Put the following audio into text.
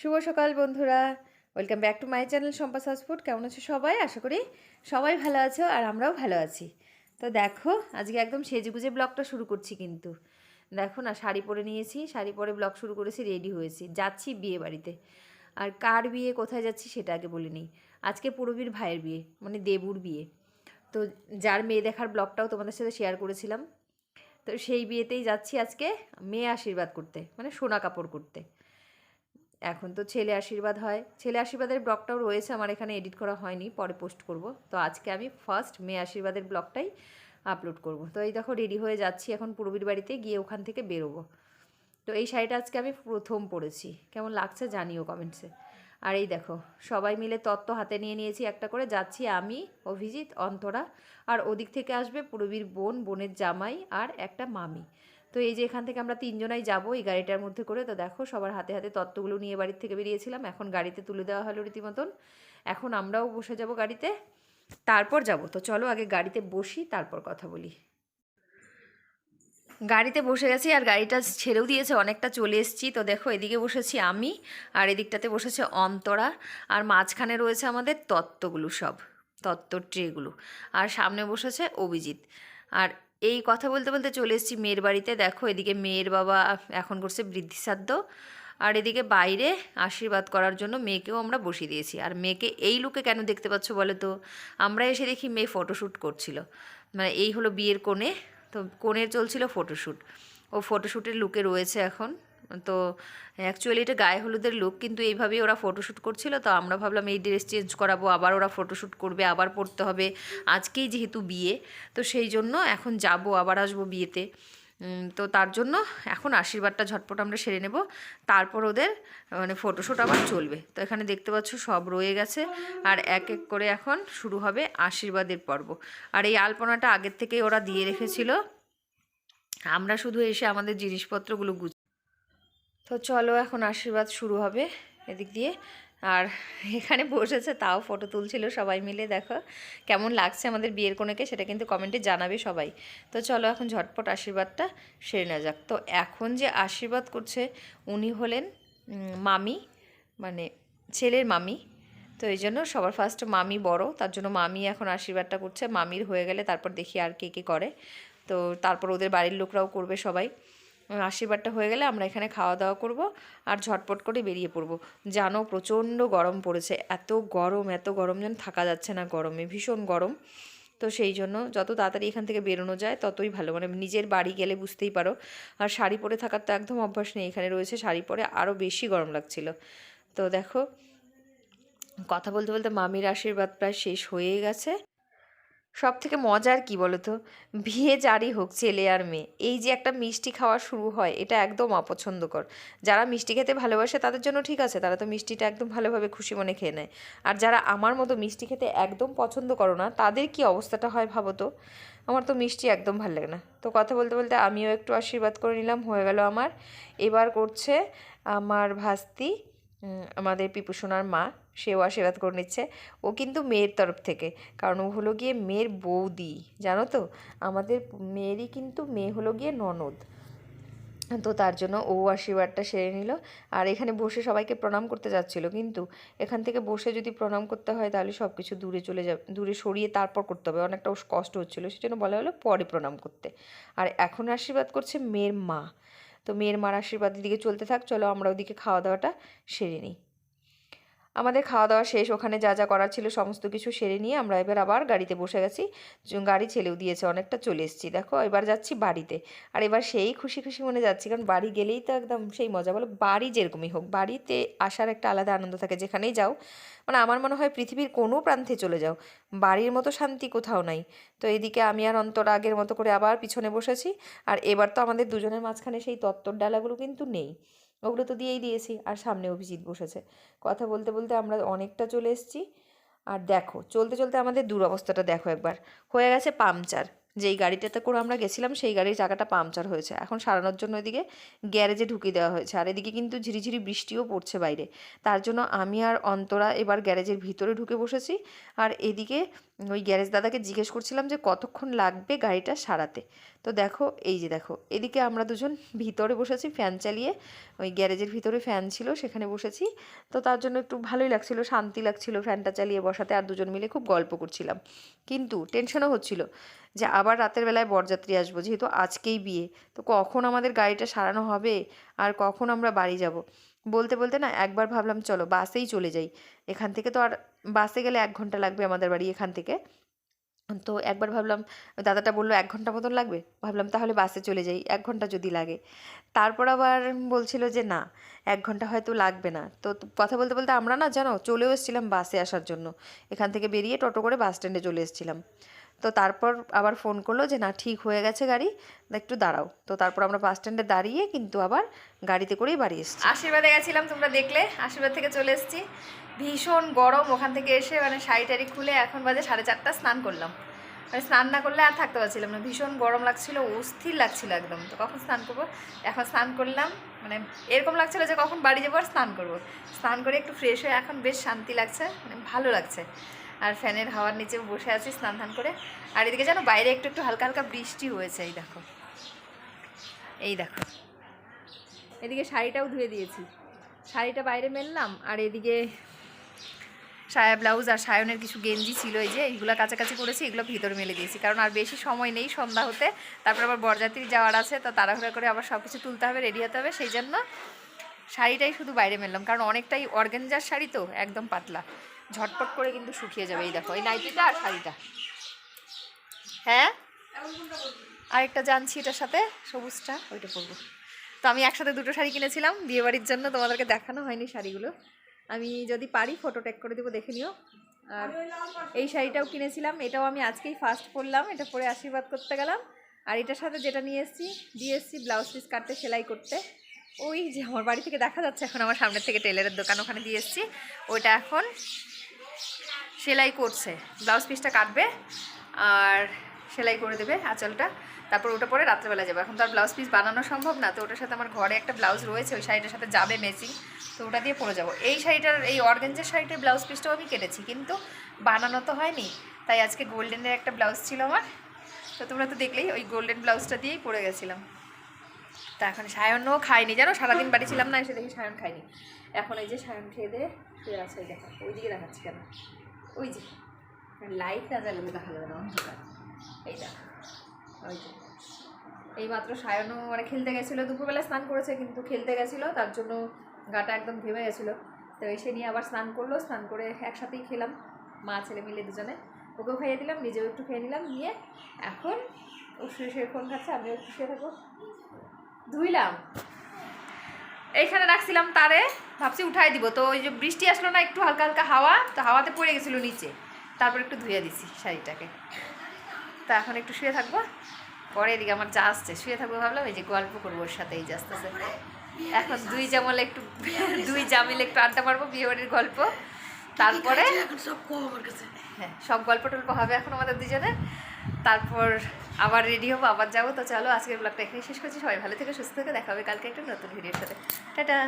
শুভ সকাল বন্ধুরা, welcome back to my channel Shampa south food. কেমন আছো সবাই? আশা করি সবাই ভালো আছো আর আমরাও ভালো আছি। তো দেখো, আজকে একদম সেজেগুজে ব্লগটা শুরু করছি। কিন্তু দেখো না, শাড়ি পরে নিয়েছি, শাড়ি পরে ব্লগ শুরু করেছি, রেডি হয়েছি, যাচ্ছি বিয়ে বাড়িতে। আর কার বিয়ে, কোথায় যাচ্ছি সেটা আগে বলে নিই। আজকে পূরবীর ভাইয়ের বিয়ে, মানে দেবুর বিয়ে। তো যার মেয়ে দেখার ব্লগটাও তোমাদের সাথে শেয়ার করেছিলাম। তো সেই বিয়েতেই যাচ্ছি আজকে মেয়ে আশীর্বাদ করতে, মানে সোনা কাপড় করতে। এখন তো ছেলে আশীর্বাদ হয়, ছেলে আশীর্বাদের ব্লগটাও রয়েছে আমার এখানে, এডিট করা হয়নি, পরে পোস্ট করব। তো আজকে আমি ফার্স্ট মেয়ে আশীর্বাদের ব্লগটাই আপলোড করব। তো এই দেখো রেডি হয়ে যাচ্ছি এখন পূর্বীর বাড়িতে গিয়ে ওখান থেকে বেরোবো। তো এই শাড়িটা আজকে আমি প্রথম পরেছি, কেমন লাগছে জানিও কমেন্টসে। আর এই দেখো সবাই মিলে তত্ত্ব হাতে নিয়ে নিয়েছি একটা করে, যাচ্ছি আমি, অভিজিৎ, অন্তরা, আর ওদিক থেকে আসবে পূর্বীর বোন, বোনের জামাই আর একটা মামি। তো এই যে এখান থেকে আমরা তিনজনাই যাবো এই গাড়িটার মধ্যে করে। তো দেখো সবার হাতে হাতে তত্ত্বগুলো নিয়ে বাড়ির থেকে বেরিয়েছিলাম, এখন গাড়িতে তুলে দেওয়া হলো রীতিমতন। এখন আমরাও বসে যাব গাড়িতে, তারপর যাব। তো চলো আগে গাড়িতে বসি, তারপর কথা বলি। গাড়িতে বসে গেছি আর গাড়িটা ছেড়েও দিয়েছে, অনেকটা চলে এসেছি। তো দেখো এদিকে বসেছি আমি, আর এদিকটাতে বসেছে অন্তরা, আর মাঝখানে রয়েছে আমাদের তত্ত্বগুলো, সব তত্ত্বর ট্রেগুলো, আর সামনে বসেছে অভিজিৎ। আর এই কথা বলতে বলতে চলে এসেছি মেয়ের বাড়িতে। দেখো এদিকে মেয়ের বাবা এখন করছে বৃদ্ধিশ্রাদ্ধ, আর এদিকে বাইরে আশীর্বাদ করার জন্য মেয়েকেও আমরা বসিয়ে দিয়েছি। আর মেয়েকে এই লুকে কেন দেখতে পাচ্ছ বলো তো? আমরা এসে দেখি মেয়ে ফটোশ্যুট করছিল, মানে এই হলো বিয়ের কোণে। তো কোণের চলছিল ফটোশ্যুট, ও ফটোশ্যুটের লুকে রয়েছে এখন। তো অ্যাকচুয়ালি এটা গায়ে হলুদের লুক, কিন্তু এইভাবেই ওরা ফটোশ্যুট করছিল। তো আমরা ভাবলাম এই ড্রেস চেঞ্জ করাবো, আবার ওরা ফটোশ্যুট করবে, আবার পরতে হবে, আজকেই যেহেতু বিয়ে। তো সেই জন্য এখন যাব, আবার আসবো বিয়েতে। তো তার জন্য এখন আশীর্বাদটা ঝটপট আমরা সেরে নেব, তারপর ওদের মানে ফটোশ্যুট আবার চলবে। তো এখানে দেখতে পাচ্ছ সব রয়ে গেছে, আর এক এক করে এখন শুরু হবে আশীর্বাদের পর্ব। আর এই আলপনাটা আগের থেকেই ওরা দিয়ে রেখেছিল, আমরা শুধু এসে আমাদের জিনিসপত্রগুলো তো চলো এখন আশীর্বাদ শুরু হবে এদিক দিয়ে। আর এখানে বসেছে, তাও ফটো তুলছিল সবাই মিলে। দেখো কেমন লাগছে আমাদের বিয়ের কনেকে, সেটা কিন্তু কমেন্টে জানাবে সবাই। তো চলো এখন ঝটপট আশীর্বাদটা সেরে নেওয়া যাক। তো এখন যে আশীর্বাদ করছে উনি হলেন মামি, মানে ছেলের মামি। তো এই জন্য সবার ফার্স্ট মামি বড়, তার জন্য মামি এখন আশীর্বাদটা করছে। মামির হয়ে গেলে তারপর দেখি আর কে কে করে। তো তারপর ওদের বাড়ির লোকরাও করবে সবাই। আশীর্বাদটা হয়ে গেলে আমরা এখানে খাওয়া দাওয়া করব আর ঝটপট করে বেরিয়ে পড়ব। জানো প্রচণ্ড গরম পড়েছে, এত গরম এত গরম যেন থাকা যাচ্ছে না, গরমে ভীষণ গরম। তো সেই জন্য যত তাড়াতাড়ি এখান থেকে বেরোনো যায় ততই ভালো, মানে নিজের বাড়ি গেলে বুঝতেই পারো। আর শাড়ি পরে থাকার তো একদম অভ্যাস নেই, এখানে রয়েছে শাড়ি পরে আরও বেশি গরম লাগছিল। তো দেখো কথা বলতে বলতে মামির আশীর্বাদ প্রায় শেষ হয়ে গেছে। সব থেকে মজার কি বলো তো, বিয়ে যারই হোক ছেলে আর মেয়ে, এই যে একটা মিষ্টি খাওয়া শুরু হয়, এটা একদম অপছন্দকর। যারা মিষ্টি খেতে ভালোবাসে তাদের জন্য ঠিক আছে, তারা তো মিষ্টিটা একদম ভালোভাবে খুশি মনে খেয়ে নেয়। আর যারা আমার মতো মিষ্টি খেতে একদম পছন্দ করো না, তাদের কি অবস্থাটা হয় ভাবো তো। আমার তো মিষ্টি একদম ভালো লাগে না। তো কথা বলতে বলতে আমিও একটু আশীর্বাদ করে নিলাম, হয়ে গেল আমার। এবার করছে আমার ভাস্তি, আমাদের পিপুসোনার মা, সেও আশীর্বাদ করে নিচ্ছে। ও কিন্তু মেয়ের তরফ থেকে, কারণ ও হলো গিয়ে মেয়ের বৌদি, জানো তো। আমাদের মেয়েরই কিন্তু মেয়ে হলো গিয়ে ননদ। তো তার জন্য ও আশীর্বাদটা সেরে নিল। আর এখানে বসে সবাইকে প্রণাম করতে যাচ্ছিল, কিন্তু এখান থেকে বসে যদি প্রণাম করতে হয় তাহলে সব কিছু দূরে চলে যাবে, দূরে সরিয়ে তারপর করতে হবে, অনেকটা কষ্ট হচ্ছিলো, সেজন্য বলা হলো পরে প্রণাম করতে। আর এখন আশীর্বাদ করছে মেয়ের মা। তো মেয়ের মার আশীর্বাদের দিকে চলতে থাক, চলো আমরা ওদিকে খাওয়া দাওয়াটা সেরে নিই। আমাদের খাওয়া দাওয়া শেষ, ওখানে যা যা করার ছিল সমস্ত কিছু সেরে নিয়ে আমরা এবার আবার গাড়িতে বসে গেছি। গাড়ি ছেলেও দিয়েছে, অনেকটা চলে এসেছি। দেখো এবার যাচ্ছি বাড়িতে। আর এবার সেই খুশি খুশি মনে যাচ্ছি, কারণ বাড়ি গেলেই তো একদম সেই মজা, বলো বাড়ি যেরকমই হোক, বাড়িতে আসার একটা আলাদা আনন্দ থাকে যেখানেই যাও। মানে আমার মনে হয় পৃথিবীর কোনো প্রান্তে চলে যাও, বাড়ির মতো শান্তি কোথাও নাই। তো এদিকে আমি আর অন্তর আগের মতো করে আবার পিছনে বসেছি। আর এবার তো আমাদের দুজনের মাঝখানে সেই তত্ত্বর ডালাগুলো কিন্তু নেই, ওগুলো তো দিয়েই দিয়েছি। আর সামনে অভিজিৎ বসেছে। কথা বলতে বলতে আমরা অনেকটা চলে এসেছি। আর দেখো চলতে চলতে আমাদের দুরবস্থাটা দেখো একবার, হয়ে গেছে পাংচার। যেই গাড়িটাতে করে আমরা গেছিলাম সেই গাড়ির চাকাটা পাংচার হয়েছে, এখন সারানোর জন্য এদিকে গ্যারেজে ঢুকিয়ে দেওয়া হয়েছে। আর এদিকে কিন্তু ঝিরিঝিরি বৃষ্টিও পড়ছে বাইরে, তার জন্য আমি আর অন্তরা এবার গ্যারেজের ভিতরে ঢুকে বসেছি। আর এদিকে ওই গ্যারেজ দাদাকে জিজ্ঞেস করছিলাম যে কতক্ষণ লাগবে গাড়িটা সারাতে। তো দেখো এই যে দেখো, এদিকে আমরা দুজন ভিতরে বসেছি ফ্যান চালিয়ে, ওই গ্যারেজের ভিতরে ফ্যান ছিল সেখানে বসেছি। তো তার জন্য একটু ভালোই লাগছিল, শান্তি লাগছিল ফ্যানটা চালিয়ে বসাতে, আর দুজন মিলে খুব গল্প করছিলাম। কিন্তু টেনশনও হচ্ছিল যে আবার রাতের বেলায় বরযাত্রী আসবো, যেহেতু আজকেই বিয়ে, তো কখন আমাদের গাড়িটা সারানো হবে আর কখন আমরা বাড়ি যাব। বলতে বলতে না একবার ভাবলাম চলো বাসেই চলে যাই, এখান থেকে তো আর, বাসে গেলে 1 ঘন্টা লাগবে আমাদের বাড়ি এখান থেকে। তো একবার ভাবলাম, দাদাটা বললো 1 ঘন্টা মতন লাগবে, ভাবলাম তাহলে বাসে চলে যাই 1 ঘন্টা যদি লাগে। তারপর আবার বলছিল যে না 1 ঘন্টা হয়তো লাগবে না। তো কথা বলতে বলতে আমরা না জানো চলেও এসেছিলাম বাসে আসার জন্য, এখান থেকে বেরিয়ে টোটো করে বাস স্ট্যান্ডে চলে এসেছিলাম। তো তারপর আবার ফোন করলো যে না ঠিক হয়ে গেছে গাড়ি, একটু দাঁড়াও। তো তারপর আমরা বাস স্ট্যান্ডে দাঁড়িয়ে কিন্তু আবার গাড়িতে করেই বাড়ি এসেছি। আশীর্বাদে গেছিলাম, তোমরা দেখলে, আশীর্বাদ থেকে চলে এসেছি। ভীষণ গরম, ওখান থেকে এসে মানে শাড়ি টাড়ি খুলে এখন বাজে 4:30, স্নান করলাম। মানে স্নান না করলে আর থাকতে পারছিলাম না, ভীষণ গরম লাগছিল, অস্থির লাগছিল একদম। তো কখন স্নান করবো, এখন স্নান করলাম, মানে এরকম লাগছিল যে কখন বাড়ি যাবো আর স্নান করবো। স্নান করে একটু ফ্রেশ হয়ে এখন বেশ শান্তি লাগছে, মানে ভালো লাগছে। আর ফ্যানের হাওয়ার নিচে বসে আছি স্নান ধান করে। আর এদিকে জানো বাইরে একটু একটু হালকা হালকা বৃষ্টি হয়েছে, এই দেখো, এই দেখো। এদিকে শাড়িটাও ধুয়ে দিয়েছি, শাড়িটা বাইরে মেললাম। আর এদিকে সায়া ব্লাউজ আর সায়নের কিছু গেঞ্জি ছিল, এই যে এইগুলো কাছাকাছি করেছি, এগুলো ভিতরে মেলে দিয়েছি, কারণ আর বেশি সময় নেই, সন্ধ্যা হতে। তারপর আবার বরযাত্রী যাওয়ার আছে, তো তাড়াহুড়া করে আবার সব কিছু তুলতে হবে, রেডি হতে হবে, সেই জন্য শাড়িটাই শুধু বাইরে মেললাম। কারণ অনেকটাই অর্গানজার শাড়ি তো, একদম পাতলা, ঝটপট করে কিন্তু শুকিয়ে যাবে। এই দেখো এই নাইটিটা আর শাড়িটা, হ্যাঁ আরেকটা জানছি এটার সাথে সবুজটা, ওইটা পরবো। তো আমি একসাথে দুটো শাড়ি কিনেছিলাম বিয়েবাড়ির জন্য, তোমাদেরকে দেখানো হয়নি শাড়িগুলো, আমি যদি পারি ফটো ট্যাগ করে দেবো, দেখে নিও। আর এই শাড়িটাও কিনেছিলাম, এটাও আমি আজকেই ফার্স্ট পরলাম, এটা পরে আশীর্বাদ করতে গেলাম। আর এটার সাথে যেটা নিয়ে এসেছি, দিয়ে এসেছি ব্লাউজ পিস কাটতে, সেলাই করতে। ওই যে আমার বাড়ি থেকে দেখা যাচ্ছে এখন আমার সামনের থেকে টেলারের দোকান, ওখানে দিয়ে এসেছি, ওইটা এখন সেলাই করছে, ব্লাউজ পিসটা কাটবে আর সেলাই করে দেবে আঁচলটা, তারপর ওটা পরে রাত্রেবেলা যাবে। এখন তো আর ব্লাউজ পিস বানানো সম্ভব না, তো ওটার সাথে আমার ঘরে একটা ব্লাউজ রয়েছে, ওই শাড়িটার সাথে যাবে ম্যাচিং, তো ওটা দিয়ে পরে যাবো। এই শাড়িটার, এই অর্গানজার শাড়িটার ব্লাউজ পিসটাও আমি কেটেছি, কিন্তু বানানো তো হয়নি, তাই আজকে গোল্ডেনের একটা ব্লাউজ ছিল আমার, তো তোমরা তো দেখলেই, ওই গোল্ডেন ব্লাউজটা দিয়েই পরে গেছিলাম। তা এখন সায়নও খাইনি, জানো সারাদিন বাড়ি ছিলাম না, এসে দেখি সায়ন খাইনি। এখন এই যে সায়ন খেয়ে দিয়ে শুয়ে আছে, ওই দেখা, ওইদিকে দেখাচ্ছি কেন, ওই যে লাইট না জ্বালালে দেখা যাবে না, অন্ধকার, এই দেখো ওই যে। এইমাত্র সায়নও মানে খেলতে গেছিলো, দুপুরবেলা স্নান করেছে, কিন্তু খেলতে গেছিলো তার জন্য গাটা একদম ঘেমে গেছিলো। তো এসে নিয়ে আবার স্নান করলো, স্নান করে একসাথেই খেলাম, মা ছেলে মিলে দুজনে, ওকেও খাইয়ে দিলাম, নিজেও একটু খেয়ে নিলাম, নিয়ে এখন ও শুয়ে শুয়ে ফোন খাচ্ছে, আমিও একটু শুয়ে থাকবো। ধুইলাম, এইখানে রাখছিলাম তারে, ভাবছি উঠাই দিব, তো ওই যে বৃষ্টি আসলো না, একটু হালকা হালকা হাওয়া, তো হাওয়াতে পড়ে গেছিলো নিচে, তারপর একটু ধুয়ে দিছি শাড়িটাকে। তা এখন একটু শুয়ে থাকবো, পরে এদিকে আমার যা আসছে, শুয়ে থাকবো ভাবলাম, এই যে গল্প করবো ওর সাথে, এই যে আস্তে আস্তে এখন দুই জামিলে একটু আড্ডা মারবো, বিয়েবাড়ির গল্প, তারপরে হ্যাঁ সব গল্প টল্প হবে এখন আমাদের দুজনে, তারপর আবার রেডি হবো, আবার যাবো। তো চলো আজকের ব্লগটা এখানে শেষ করছি, সবাই ভালো থেকে সুস্থ থেকে দেখা হবে কালকে একটা নতুন ভিডিওর সাথে, টাটা।